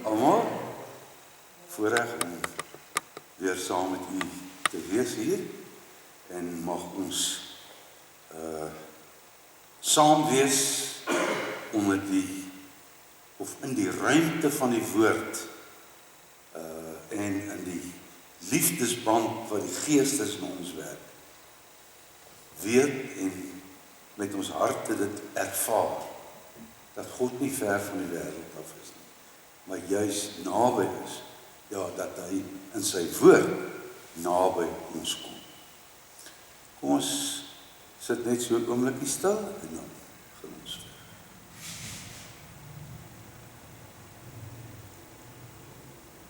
almal, voorreg om weer saam met u te wees hier en mag ons saam wees onder die of in die ruimte van die woord en in die liefdesband wat die Gees tussen ons werk. Weet en met ons harte dit ervaar dat God nie ver van die wêreld af is nie, maar juis naby is, ja, dat hy in sy woord naby ons kom. Kom ons sit net so 'n oombliekie stil en dan gaan ons verder.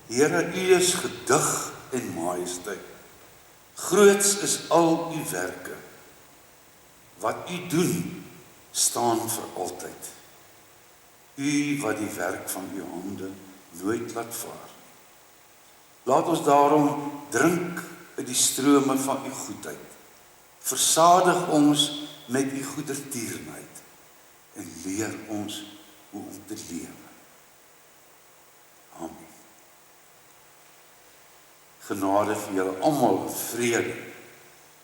Here, U is gedig en majesteit. Groots is al U werke. Wat U doen, staan vir altyd. U wat die werk van U hande nooit laat vaar. Laat ons daarom drink uit die strome van U goedheid. Versadig ons met U goedertierenheid en leer ons hoe om te lewe. Amen. Genade vir julle almal, vrede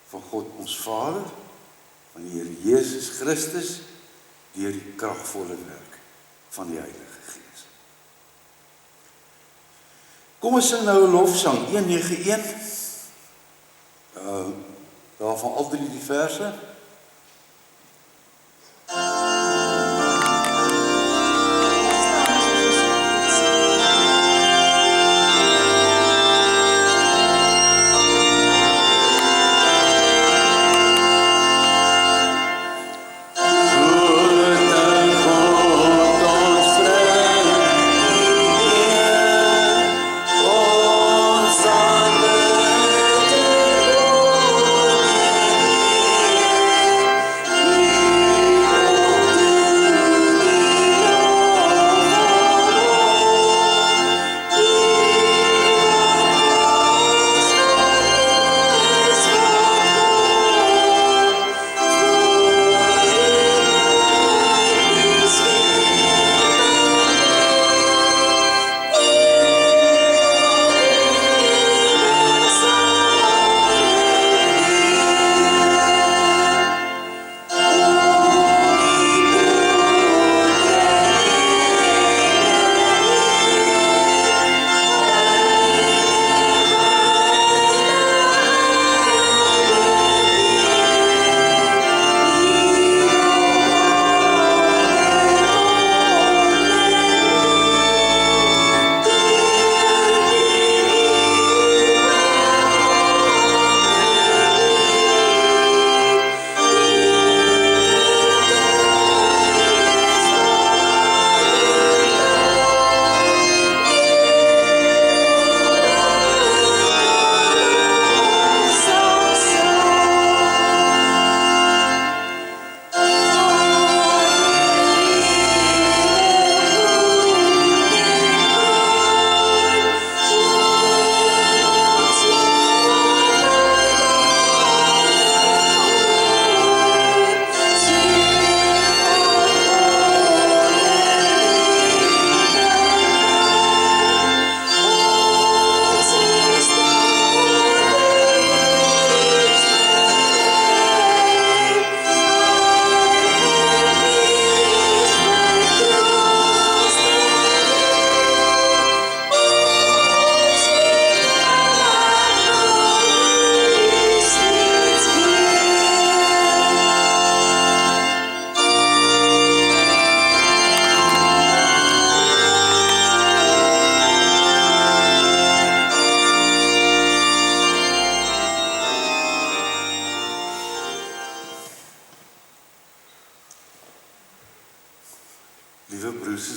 van God ons Vader, van die Here Jesus Christus, deur die kragvolle werk van die Heilige Gees. Kom ons sing nou 'n lofsang 191. Daarvan al drie die verse.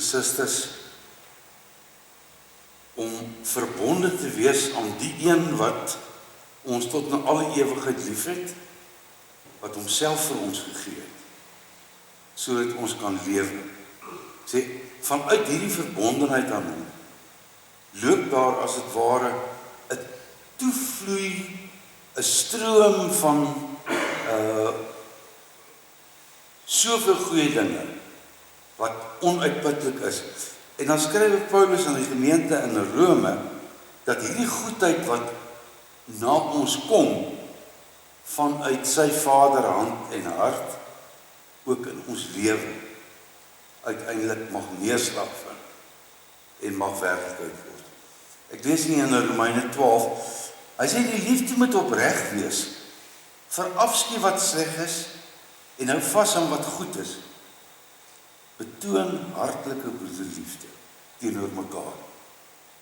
Susters, om verbonde te wees aan die een wat ons tot in alle ewigheid liefhet, wat homself vir ons gegee het, sodat ons kan lewe. Sê, vanuit hierdie verbondenheid aan hom, loop daar as het ware 'n toevloei, 'n stroom van soveel goeie dinge, wat onuitputlik is, En dan skryf Paulus aan die gemeente in Rome, dat hierdie goedheid wat na ons kom, vanuit sy vaderhand en hart, ook in ons lewe, uiteindelik mag neerslag vind, en mag werklikheid word. Ek lees nie in Romeine 12, hy sê die liefde moet opreg wees, verafskie wat sleg is, en hou vas aan wat goed is. Betoon hartlike broederliefde teenoor mekaar.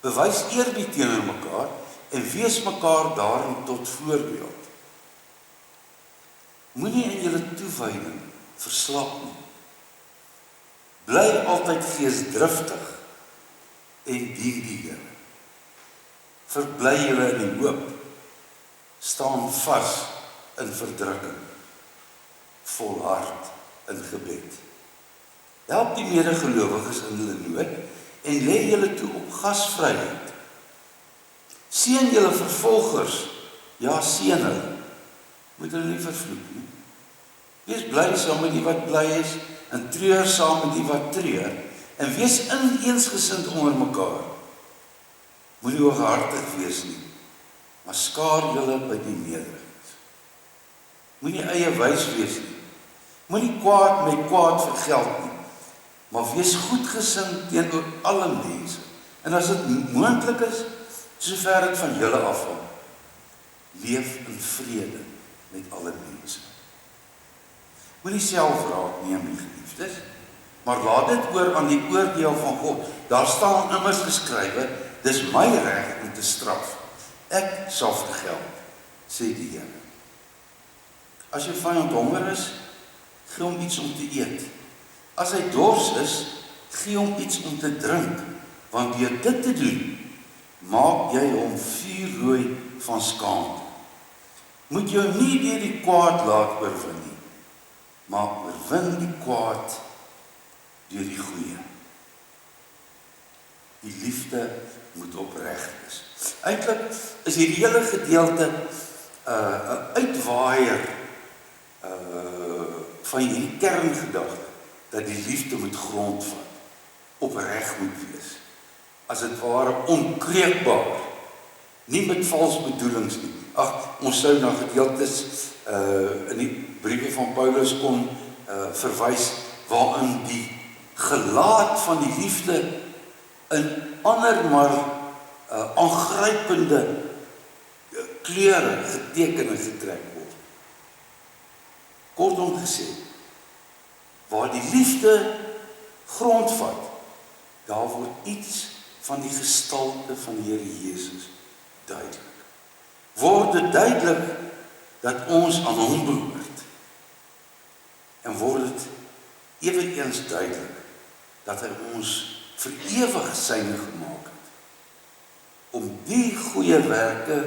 Bewys eerbied teenoor mekaar, en wees mekaar daarin tot voorbeeld. Moenie in julle toewyding verslap nie. Bly altyd geesdriftig en dien die Here. Verbly julle in die hoop, staan vas in verdrukking, volhard in gebed. Help die medegelowiges in hulle nood en lê julle toe op gasvryheid. Seën julle vervolgers, ja seën hulle, moet hulle nie vervloek nie. Wees bly saam met die wat bly is, en treur saam met die wat treur, en wees ineensgesind onder mekaar. Moenie hooghartig wees nie, maar skaar julle by die nederiges. Moenie eie wys wees nie, moenie kwaad met kwaad vergeld nie, maar wees goedgesind teenoor alle mense, en as dit moontlik is, sover dit van julle afhang, leef in vrede met alle mense. Moenie selfraad neem, nie geliefdes, maar laat dit oor aan die oordeel van God. Daar staan immers geskrywe, dis my reg om te straf. Ek sal vergeld, sê die Here. As jou vyand honger is, gee hom iets om te eet. As hy dors is, gee hom iets om te drink, want deur dit te doen, maak jy hom vuurrooi van skaamte. Moet jou nie deur die kwaad laat oorwin nie, maar oorwin die kwaad deur die goeie. Die liefde moet opreg wees. Eintlik is hierdie hele gedeelte 'n uitwaaier van hierdie kerngedagte, dat die liefde moet grondvat, opreg moet wees, as dit ware onkreukbaar, nie met vals bedoelings nie. Ons sou na gedeeltes in die briewe van Paulus kon verwys, waarin die gelaat van die liefde in ander maar aangrypende kleure geteken en getrek word. Kortom gesê, waar die liefde grondvat, daar word iets van die gestalte van die Here Jesus duidelik. Word dit duidelik dat ons aan hom behoort, en word dit eweneens duidelik dat hy ons vir ewig syne gemaak het, om die goeie werke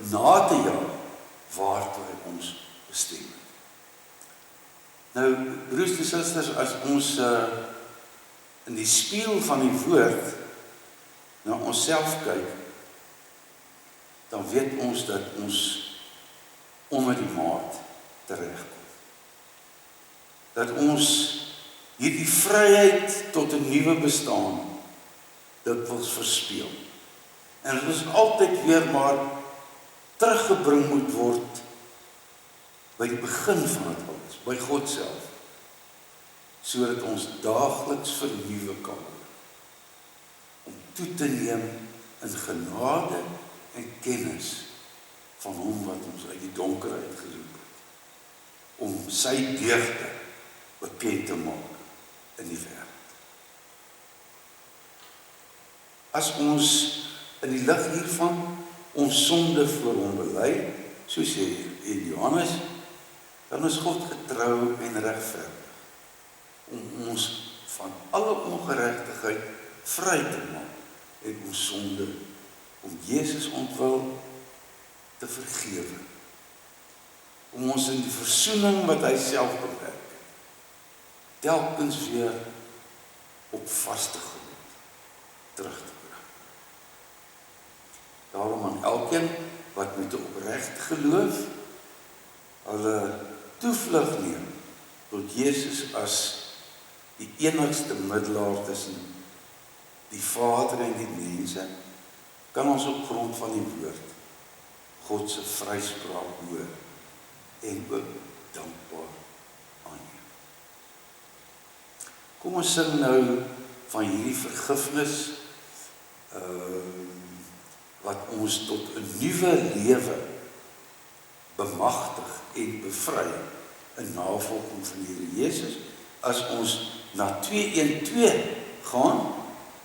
na te jaag waartoe hy ons bestem het. Nou, broers en susters, as ons in die spieël van die woord na onsself kyk, dan weet ons dat ons onder die maat terechtkom. Dat ons hierdie vryheid tot 'n nuwe bestaan dikwels verspeel. En dit is altyd weer maar teruggebring moet word by die begin van dit alles, by God self, sodat ons daagliks vernuwe kan word, om toe te neem in genade en kennis van hom wat ons uit die donkerheid geroep het, om sy deugde bekend te maak in die wêreld. As ons in die lig hiervan ons sonde voor hom bely, so sê in Johannes, dan is God getrou en regverdig, om ons van alle ongeregtigheid vry te maak en ons sonde, om Jesus ontwil te vergewe, om ons in die versoening wat hy self bewerk het, telkens weer op vaste grond terug te bring. Daarom aan elkeen wat met 'n opregte geloof hulle toevlug neem tot Jesus as die enigste middelaar tussen die Vader en die mense, kan ons op grond van die woord God se vryspraak hoor en ook dankbaar aanneem. Kom ons sing nou van hierdie vergifnis wat ons tot 'n nuwe lewe bemagtig en bevry in navolging van die Here Jesus, as ons na 2:1:2 gaan,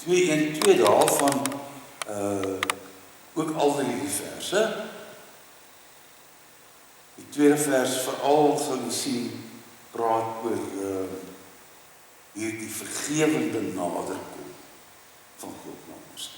2:1:2 daarvan ook al die verse. Die tweede vers veral sal jy sien praat oor hierdie vergewende naderkom van God na ons.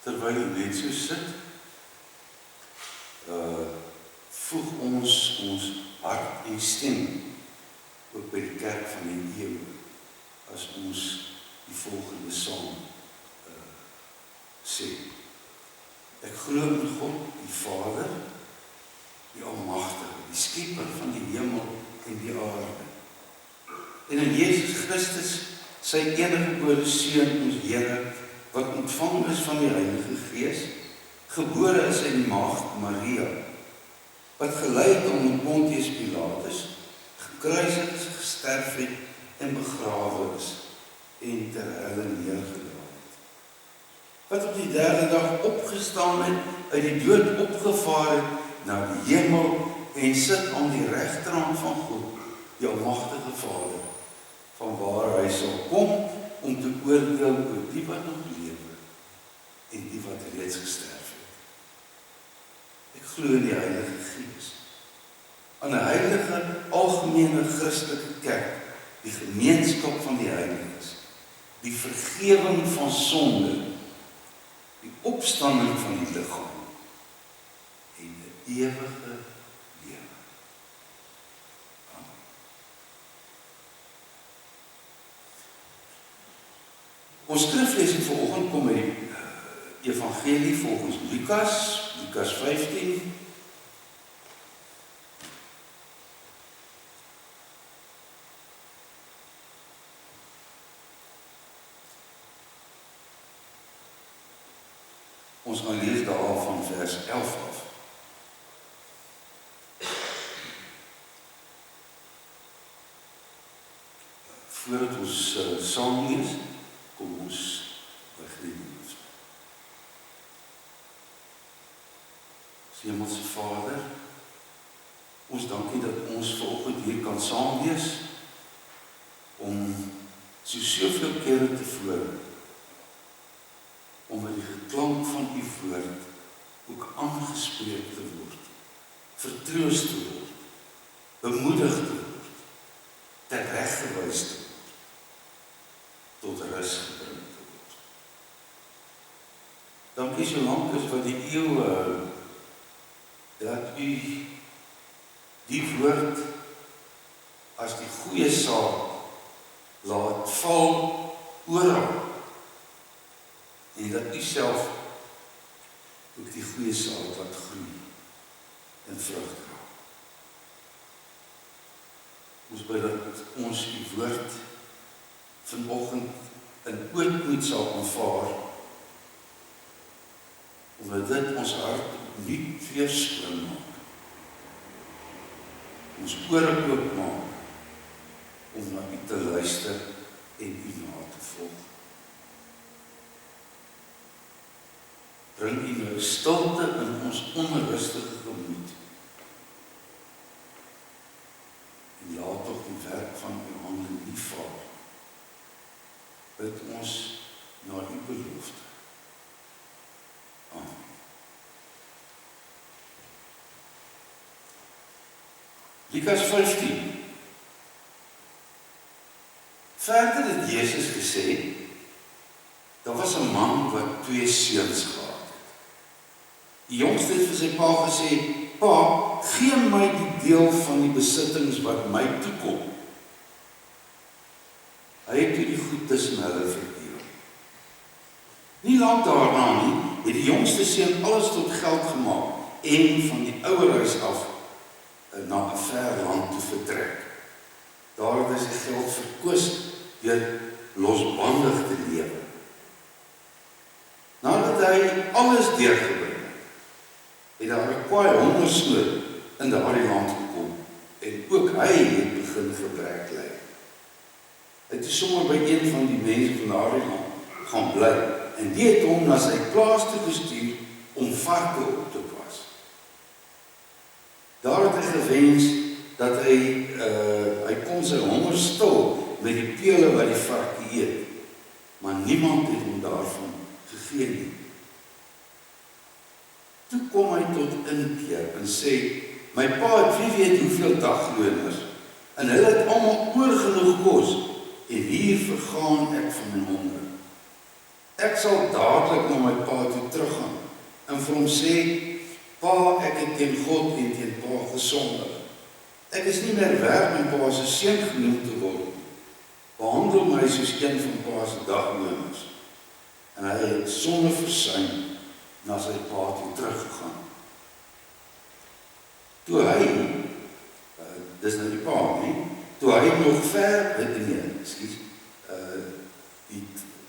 Terwyl jy net so sit, voeg ons hart en stem ook by die kerk van die eeuw, as ons die volgende saam sê. Ek glo in God, die Vader, die Almagtige, die Skepper van die hemel en die aarde. En in Jesus Christus, sy enige gebore Seun, ons Here, wat ontvang is van die Heilige Gees, gebore is in die maagd Maria, wat gelei het onder Pontius Pilatus, gekruisig is, gesterf het en begrawe is, en ter helle neergedaal het. Wat op die derde dag opgestaan het, uit die dood opgevaar het na die hemel en sit aan die regterhand van God, die Almagtige Vader, van waar hy sal kom om te oordeel oor die wat nog lewe en die wat reeds gesterf het. Ek glo in die Heilige Gees, aan 'n heilige, algemene Christelike kerk, die gemeenskap van die heiliges, die vergewing van sonde, die opstanding van die liggaam en die ewige lewe. Amen. Ons skriflesing vanoggend kom uit die Evangelie volgens Lukas 15. Ons gaan lees daar van vers 11 af. Voordat ons saam lees, kom ons begin. Hemelse Vader, ons dankie dat ons vanoggend hier kan saam wees om soveel kere tevore om met die geklank van u woord ook aangespreek te word, vertroos te word, bemoedig te word, tereggewys te word, tot rus gebring te word. Dankie solank as wat die eeuwe dat u die woord as die goeie saad laat val oral en dat u self ook die goeie saad laat groei en vrug dra. Ons bid dat ons die woord vanoggend in ootmoed sal aanvaar, omdat dit ons hart nie weer skoon maak, ons ore oop maak om na u te luister en u na te volg. Bring u nou stilte in ons onrustige gemoed en laat toch die werk van u hande nie vaar. Bid ons na u belofte. Amen. Lukas 15. Verder het Jezus gesê, daar was 'n man wat 2 seuns gehad het. Die jongste het vir sy pa gesê, pa, gee my die deel van die besittings wat my toekom. Hy het toe die goed tussen hulle verdeel. Nie lank daarna nie, het die jongste seun alles tot geld gemaak en van die ouerhuis af na 'n ver land toe vertrek. Daar het hy sy geld verkwis deur losbandig te lewe. Nadat hy alles deurgebring het daar 'n kwaai hongersnood in daardie land gekom en ook hy het begin gebrek ly. Hy het sommer by een van die mense van daardie land gaan bly en die het hom na sy plaas toe gestuur om varke op te pas. Daar het hy gewens dat hy kon sy honger stil met die pele wat die varke eet, maar niemand het hom daarvan gegee nie. Toe kom hy tot inkeer en sê, my pa het wie weet hoeveel dagloners en hulle het almal oorgenoeg kos en hier vergaan ek van my honger. Ek sal dadelik na my pa toe teruggaan en vir hom sê, pa, ek het teen God en teen pa gesondig. Ek is nie meer werd om pa se seun genoem te word. Behandel my soos een van pa se dagloners. En hy het sonder versuim na sy pa toe teruggegaan. Toe hy, dis nou die pa, nie? Toe hy nog ver, die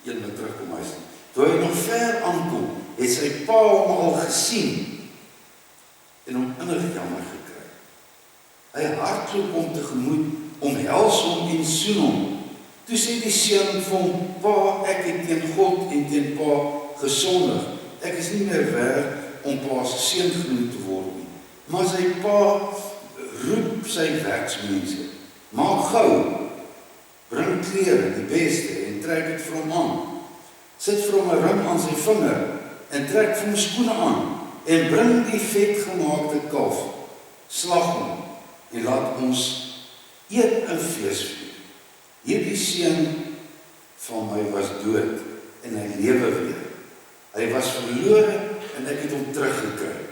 een wat terugkom huis. Toe hy nog ver aankom, het sy pa hom al gesien en hom innig jammer gekry. Hy hardloop hom tegemoet, omhels hom en soen hom. Toe sê die seun vir hom, pa, ek het teen God en teen pa gesondig. Ek is nie meer werd om pa se seun genoem te word nie. Maar sy pa roep sy werksmense, maak gou, bring klere, die beste, en trek dit vir hom aan. Sit vir hom 'n ring aan sy vinger, en trek vir hom skoene aan, en bring die vetgemaakte kalf, slag hom, en laat ons eet en fees vier. Hierdie seun van my was dood, en hy lewe weer. Hy was verlore, en ek het hom teruggekry.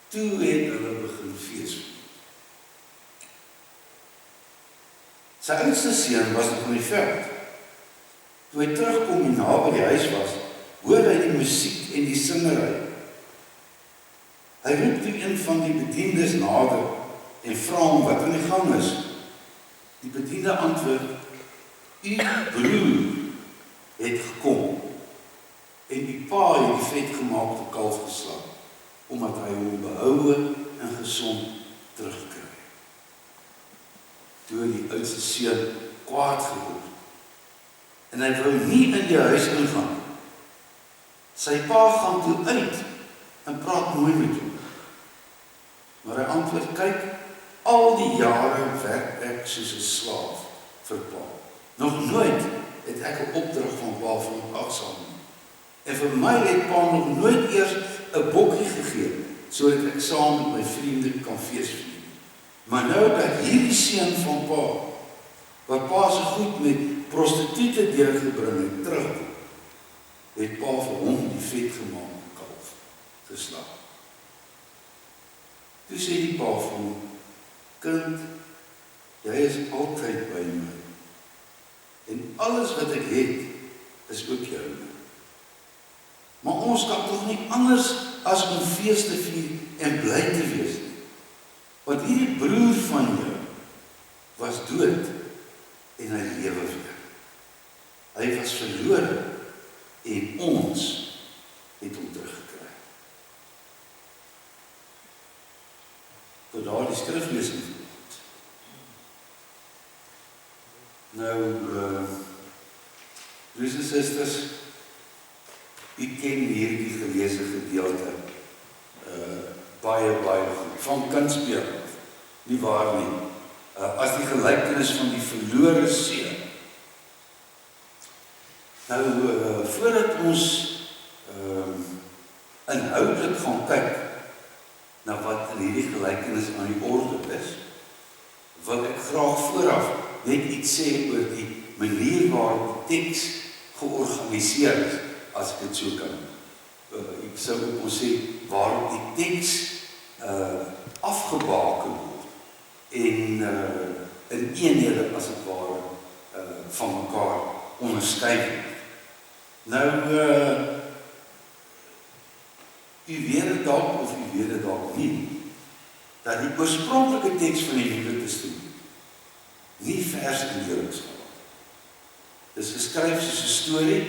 Toe het hulle begin fees vier. Sy oudste seun was nog in die veld. Toe hy terugkom en na by die huis was, hoor hy die musiek en die singery. Hy roep toe een van die bediendes nader en vra hom wat aan die gang is. Die bediende antwoord, u broer het gekom en die pa het die vetgemaakte kalf geslag, omdat hy hom behoue en gesond terugkry. Toe die oudste seun kwaad geword en hy wou nie in die huis ingaan. Sy pa gaan toe uit en praat mooi met hom. Maar hy antwoord, kyk, al die jare werk ek soos 'n slaaf vir pa. Nog nooit het ek 'n opdrag van pa verontagsaam nie. En vir my het pa nog nooit eers 'n bokkie gegee, sodat ek saam met my vriende kan feesvier. Maar nou dat hierdie seun van pa, wat pa so goed met prostituie deurgebring het, terugkom, het pa vir hom die vetgemaakte kalf geslag. Toe sê die pa vir hom, kind, jy is altyd by my. En alles wat ek het, is ook joune. Maar ons kan toch nie anders as om feest te vier en bly te wees nie. Want hierdie broer van jou was dood en hy lewe weer. Hy was verlore en ons het hom teruggekry. Tot daar die skriflesing. Nou, broers en susters, u ken hierdie geleesde gedeelte baie goed, van kindspeel, nie waar nie, as die gelykenis van die verlore seun. Nou, voordat ons inhoudelik gaan kyk na wat in hierdie gelykenis aan die orde is, wil ek graag vooraf net iets sê oor die manier waarop die teks georganiseer is, as ek dit so kan. Ek sou ook ons sê, waarop die teks afgebaken word en in eenhede as het ware van mekaar onderskei word. Nou, u weet het dalk of u weet het dalk nie, dat die oorspronklike teks van die Nuwe Testament nie versindelings gehad. Dit is geskryf soos 'n storie,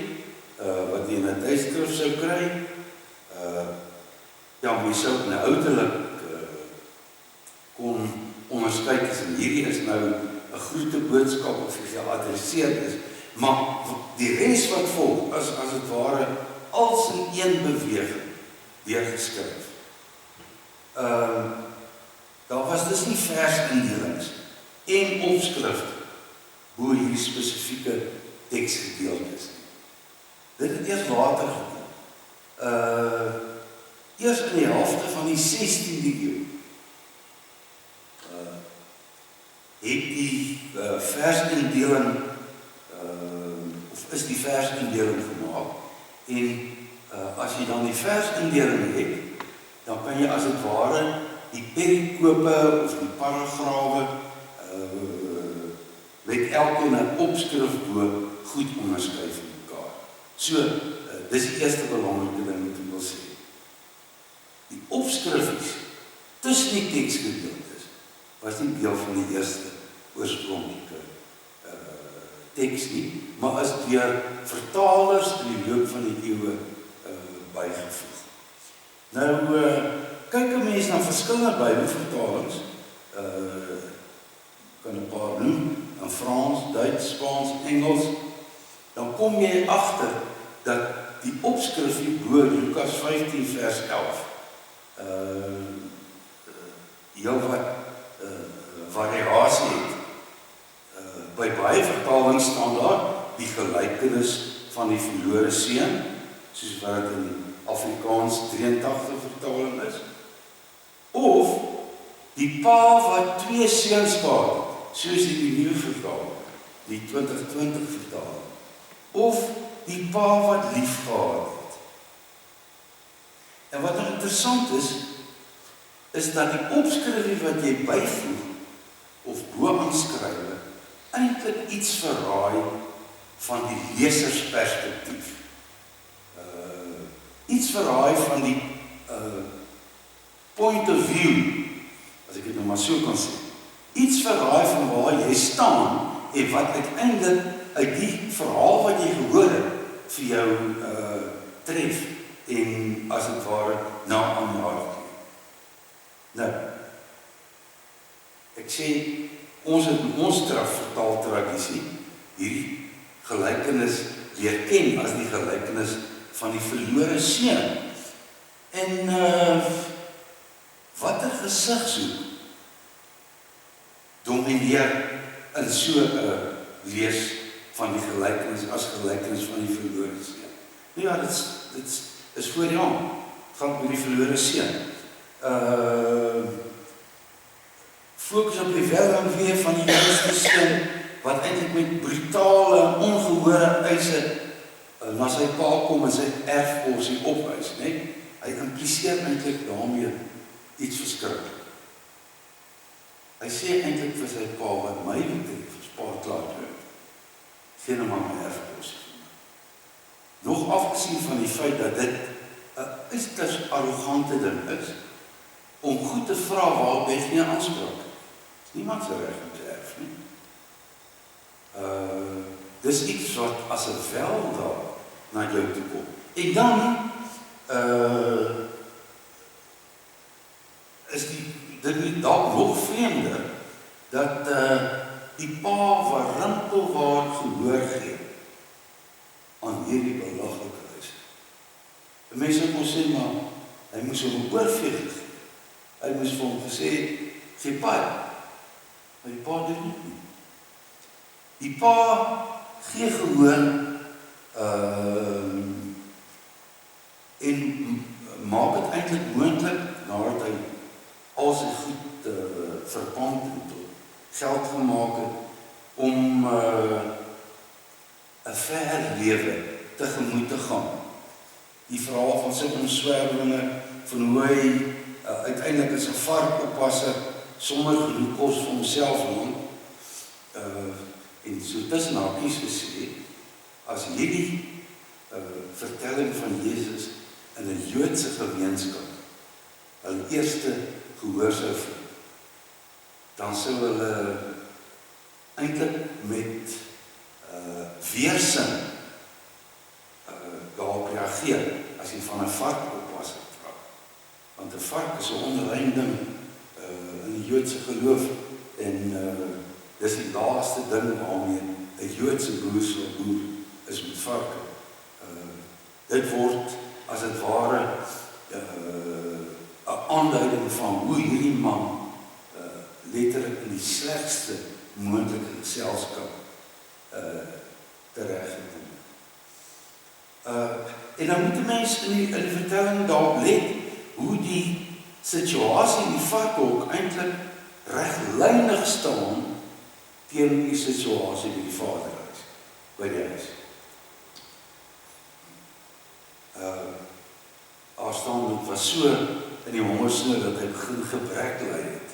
wat jy in 'n tydskrif sou kry. Ja, jy sou inhoudelik kon onderskei tussen hierdie is nou 'n groete boodskap of jy geadresseerd is, maar die res wat volg, as het ware, als in een beweging weergeskryf. Daar was dus nie versindelings en opskrifte bo hierdie spesifieke teksgedeeltes nie. Dit het eers later gekom. Eers in die helfte van die 16de eeu het die versindeling of is die versindeling gemaak en as jy dan die versindeling het, dan kan jy as het ware die perikope of die paragrawe met elkeen 'n opskrif bo goed onderskei van mekaar. So, dis die eerste belangrike ding wat ek wil sê. Die opskrifties tussen die teksgedeeltes was nie deel van die eerste oorspronklike teks nie, maar is deur vertalers in die loop van die eeue bygevoeg. Nou, kyk 'n mens na verskillende Bybelvertalings, kan 'n paar noem, in Frans, Duits, Spaans, Engels, dan kom jy agter dat die opskrif hier bo Lukas 15 vers 11 heel wat variasie het. By baie vertalings staan daar die gelykenis van die verlore seun, soos wat dit in Afrikaans 83 vertaling is, of die pa wat 2 seuns gehad het, soos die nuwe vertaling, die 2020 vertaling, of die pa wat lief gehad het. En wat nou interessant is dat die opskrifie wat jy byvoeg, of bo aanskrywe, eintlik iets verraai van die lesersperspektief. Iets verraai van die point of view, as ek dit nou maar so kan sê. Iets verraai van waar jy staan en wat uiteindelik uit die verhaal wat jy gehoor het vir jou tref en as het ware na aan jou hart. Nou, ek sê, ons het in ons vertaaltradisie hierdie gelykenis leer ken as die gelykenis van die verlore seun. En watter gesigshoek domineer in so 'n lees van die gelykenis as gelykenis van die verlore seun? Ja, dit is voor die hand. Het gaan oor die verlore seun. Fokus op die welwillendheid van die jongste seun wat eintlik met brutale, ongehoorde eise na sy pa kom en sy erfporsie opwys, né? Hy impliseer eintlik daarmee iets verskriklik. Hy sê eintlik vir sy pa wat my betref, spaar klaar dood. Geen hom aan my erfporsie. Nog afgesien van die feit dat dit 'n uiters arrogante ding is om goed te vra waar jy nie aanspraak. Niemand se reg om te erf nie. Dis iets wat as 'n wel daar na jou toe kom. En dan is dit dalk nog vreemder dat die pa wat rimpelwaar gehoor gee aan hierdie belaglike huis. Die mense kon sê, maar hy moes hom oorveeg gee. Hy moes vir hom gesê, gee pa. Maar die pa doen nie. Die pa gee gehoor en maak het eintlik moontlik nadat hy al sy goed verpand en tot geld gemaak het om 'n ver lewe tegemoet te gaan. Die verhaal van sy omswervinge, van hoe hy uiteindelik as 'n varkoppasser sonder genoeg kos vir homself loon. En so tussen hakies gesê, as hierdie vertelling van Jezus in 'n Joodse gemeenskap hulle eerste gehoor sou vind, dan sou hulle eintlik met weersin daarop reageer as jy van 'n varkoppasser vra. Want 'n vark is 'n onrein ding in die Joodse geloof en dis die laaste ding waarmee 'n Joodse boer sal boer is met varke. Dit word as het ware 'n aanduiding van hoe hierdie man letterlik in die slegste moontlike geselskap terechtgekom. En dan moet die mens in die vertelling daarop let hoe die situasie in die varkhok eintlik reglynig staan teen die situasie by die vaderhuis, by die huis. Daar staan, dit was so in die hongersnood dat hy begin gebrek ly het.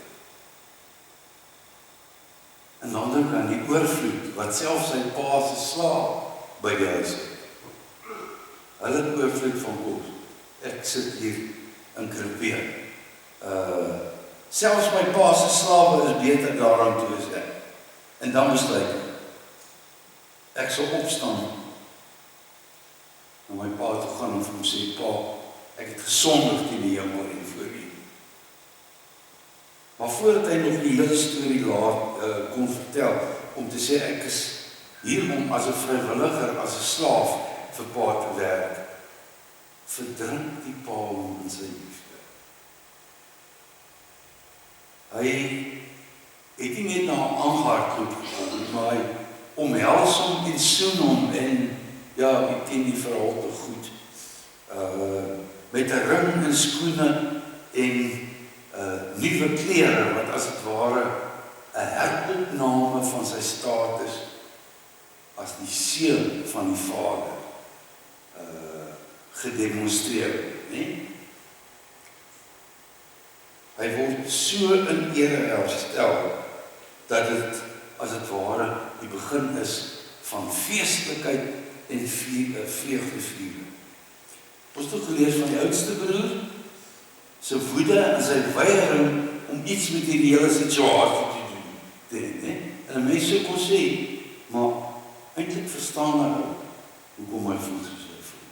En dan dink aan die oorvloed, wat selfs sy pa se slaaf by die huis het. Hulle het oorvloed van kos. Ek sit hier in Kripeen. Selfs my pa se slawe is beter daaraan toe as ek. En dan besluit ek sal opstaan na my pa toe gaan en vir hom sê, pa, ek het gesondig teen die hemel en voor U. Maar voordat hy nog die hele storie kon vertel, om te sê ek is hier om as 'n vrywilliger, as 'n slaaf vir pa te werk, verdrink die pa hom in sy liefde. Hy het nie net na hom aangehardloop gekom, maar hy omhels hom en soen hom en ja, ek ken die verhaal te goed. Met 'n ring en skoene en nuwe klere, wat as het ware 'n heropname van sy status as die seun van die Vader gedemonstreer, né? Hy word so in ere herstel dat dit as het ware die begin is van feestelikheid en vreugdeviering. Ons het ook gelees van die oudste broer, sy woede en sy weiering om iets met die hele situasie te doen. En 'n mens sou kon sê, maar eintlik verstaan hy hoekom hy voel soos hy voel.